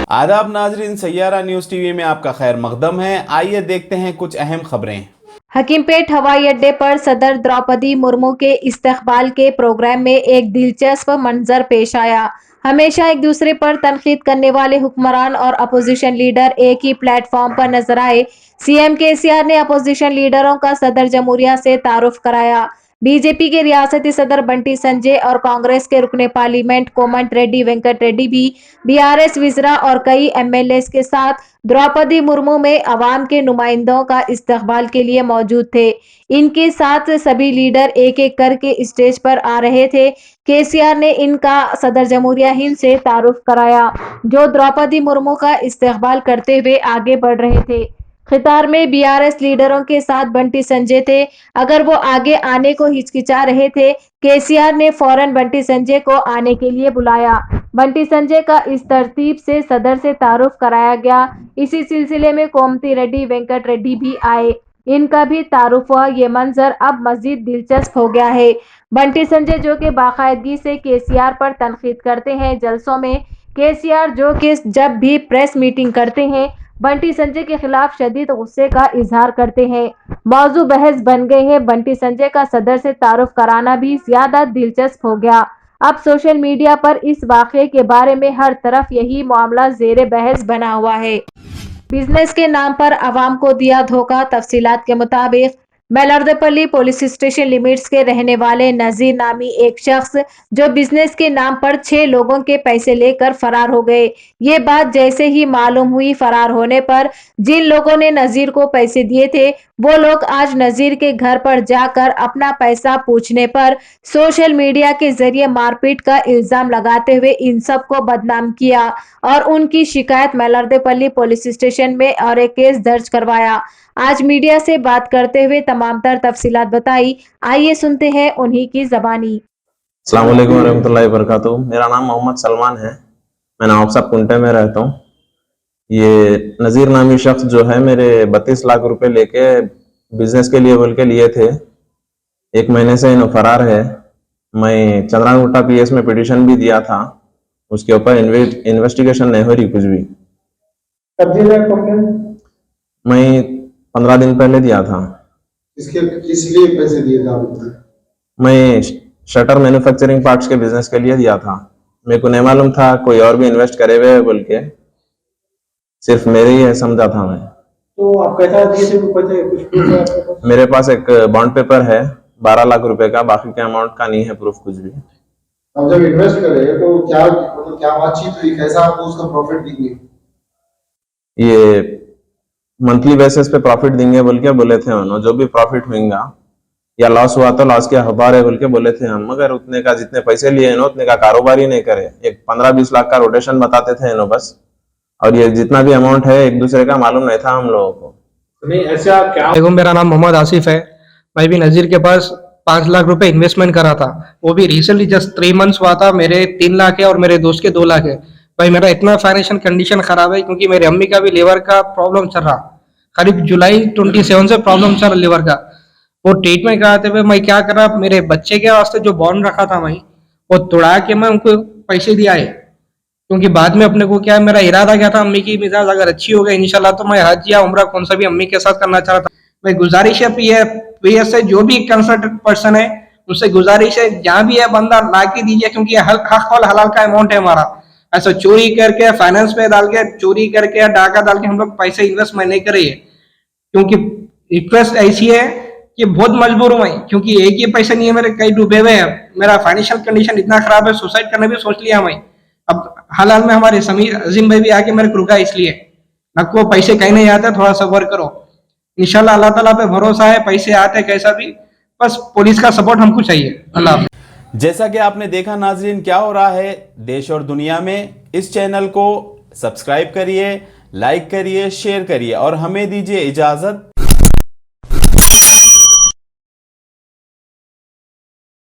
आदाब नाजरीन, Saiyaara news TV में आपका खैर मकदम है। आइए देखते हैं कुछ अहम खबरें। हकीमपेट हवाई अड्डे पर सदर द्रौपदी मुर्मू के इस्तकबाल के प्रोग्राम में एक दिलचस्प मंजर पेश आया। हमेशा एक दूसरे पर तनकीद करने वाले हुक्मरान और अपोजिशन लीडर एक ही प्लेटफॉर्म पर नजर आए। सीएम केसीआर ने अपोजिशन लीडरों का सदर जमहूरिया से तारुफ कराया। बीजेपी के रियासती सदर बंटी संजय और कांग्रेस के रुकने पार्लियामेंट कोमट रेड्डी वेंकट रेड्डी भी बीआरएस विजरा और कई एमएलए के साथ द्रौपदी मुर्मू में अवाम के नुमाइंदों का इस्तकबाल के लिए मौजूद थे। इनके साथ सभी लीडर एक एक करके स्टेज पर आ रहे थे। केसीआर ने इनका सदर जमहूरिया हिंद से तारुफ कराया, जो द्रौपदी मुर्मू का इस्तकबाल करते हुए आगे बढ़ रहे थे। खितार में बीआरएस लीडरों के साथ बंटी संजय थे। अगर वो आगे आने को हिचकिचा रहे थे, केसीआर ने फौरन बंटी संजय को आने के लिए बुलाया। बंटी संजय का इस तरतीब से सदर से तारुफ कराया गया। इसी सिलसिले में कोमती रेड्डी वेंकट रेड्डी भी आए, इनका भी तारुफ हुआ। ये मंजर अब मजीद दिलचस्प हो गया है। बंटी संजय जो कि बाकायदगी से केसीआर पर तनकीद करते हैं जलसों में, केसीआर जो कि जब भी प्रेस मीटिंग करते हैं बंटी संजय के खिलाफ शदीद गुस्से का इजहार करते हैं। मौजू बहस बन गए हैं। बंटी संजय का सदर से तारुफ कराना भी ज्यादा दिलचस्प हो गया। अब सोशल मीडिया पर इस वाक़े के बारे में हर तरफ यही मामला ज़ेरे बहस बना हुआ है। बिजनेस के नाम पर आवाम को दिया धोखा। तफसीलात के मुताबिक मेलर्देपल्ली पुलिस स्टेशन लिमिट्स के रहने वाले नजीर नामी एक शख्स जो बिजनेस के नाम पर 6 लोगों के पैसे लेकर फरार हो गए। ये बात जैसे ही मालूम हुई, फरार होने पर जिन लोगों ने नजीर को पैसे दिए थे वो लोग आज नजीर के घर पर जाकर अपना पैसा पूछने पर सोशल मीडिया के जरिए मारपीट का इल्जाम लगाते हुए इन सब को बदनाम किया और उनकी शिकायत मेलर्देपल्ली पुलिस स्टेशन में और एक केस दर्ज करवाया। आज मीडिया से बात करते हुए तमाम तर तफसीलात बताई। आइए सुनते हैं उन्हीं की जबानी। अस्सलाम वालेकुम रहमतुल्लाहि वबरकातुहू। मेरा नाम मोहम्मद सलमान है। मैं नवाबसा कुंटे में रहता हूँ। ये नज़ीर नामी शख्स जो है मेरे 32 लाख रुपए लेके बिजनेस के लिए बोल के लिए थे। 1 महीने से इन्हों फरार है। मैं चंद्रागुट्टा पीएस में पिटीशन भी दिया था, उसके ऊपर इन्वेस्टिगेशन नहीं हो रही कुछ भी। कब दिया कंप्लेंट? मैं 15 दिन पहले दिया था। किस लिए पैसे दिए थे आपने? मैं शटर मैन्युफैक्चरिंग पार्ट्स के बिजनेस के लिए दिया था। मेरे को नहीं मालूम था कोई और भी इन्वेस्ट करे हुए बोल के, सिर्फ मेरे ही है समझा था मैं। तो आप कैसा दिए थे? कुछ प्रूफ है आपके पास? मेरे पास एक बॉन्ड पेपर है 12 लाख रुपए का, बाकी के अमाउंट का नहीं है प्रूफ कुछ भी। अब जब इन्वेस्ट करे तो क्या बातचीत हुई, कैसा आपको उसका प्रॉफिट देंगे? ये मंथली बेसिस पे प्रॉफिट देंगे बोल के बोले थे उन्होंने। जो भी प्रॉफिट होगा या लॉस हुआ तो लॉस के हकदार है बोल के बोले थे हम, मगर उतने का जितने पैसे लिए इन्होंने उतने का कारोबार ही नहीं करे। एक 15-20 लाख का रोटेशन बताते थे इन्होंने बस, और ये जितना भी अमाउंट है एक दूसरे का मालूम नहीं था हम लोगों को। नहीं ऐसा क्या? देखो, मेरा नाम मोहम्मद आसिफ है। मैं भी नजीर के पास 5 लाख रुपए इन्वेस्टमेंट करा था। वो भी रिसेंटली जस्ट 3 मंथ्स हुआ था। मेरे 3 लाख है और मेरे दोस्त के 2 लाख है। भाई मेरा इतना फाइनेंशियल कंडीशन खराब है क्योंकि मेरी अम्मी का भी लीवर का प्रॉब्लम चल रहा। करीब जुलाई 27 से प्रॉब्लम चल रहा लीवर का। वो ट्रीटमेंट कराते हुए मैं क्या करा, मेरे बच्चे के वास्ते जो बॉन्ड रखा था मैं वो तोड़ा के मैं उनको पैसे दिया है। क्योंकि बाद में अपने को क्या, मेरा इरादा क्या था, अम्मी की मिजाज अगर अच्छी हो गई इंशाल्लाह तो मैं हज या उम्रा कौन सा भी अम्मी के साथ करना चाह रहा था। मैं गुजारिश है पीएस से, जो भी कंसल्टेंट पर्सन है उनसे गुजारिश है, जहाँ भी है बंदा ला के दीजिए, क्योंकि हक और हलाल का अमाउंट है हमारा। ऐसा चोरी करके फाइनेंस पे डाल के, चोरी करके या डाका डाल के हम लोग पैसे इन्वेस्टमेंट नहीं करेंगे। क्योंकि रिक्वेस्ट ऐसी है कि बहुत मजबूर हूं मैं, क्योंकि एक ही पैसे नहीं है मेरे, कई डूबे हुए हैं। मेरा फाइनेंशियल कंडीशन इतना खराब है, सुसाइड करने भी सोच लिया मैं। अब हाल में हमारे समीर अजीम भाई भी आके मेरे को रुका, इसलिए आपको पैसे कहीं नहीं आते, थोड़ा सब्र करो। इंशाल्लाह अल्लाह ताला पे भरोसा है, पैसे आते कैसा भी, बस पुलिस का सपोर्ट हमको चाहिए। अल्लाह। जैसा कि आपने देखा नाजरीन, क्या हो रहा है देश और दुनिया में। इस चैनल को सब्सक्राइब करिए, लाइक करिए, शेयर करिए और हमें दीजिए इजाजत।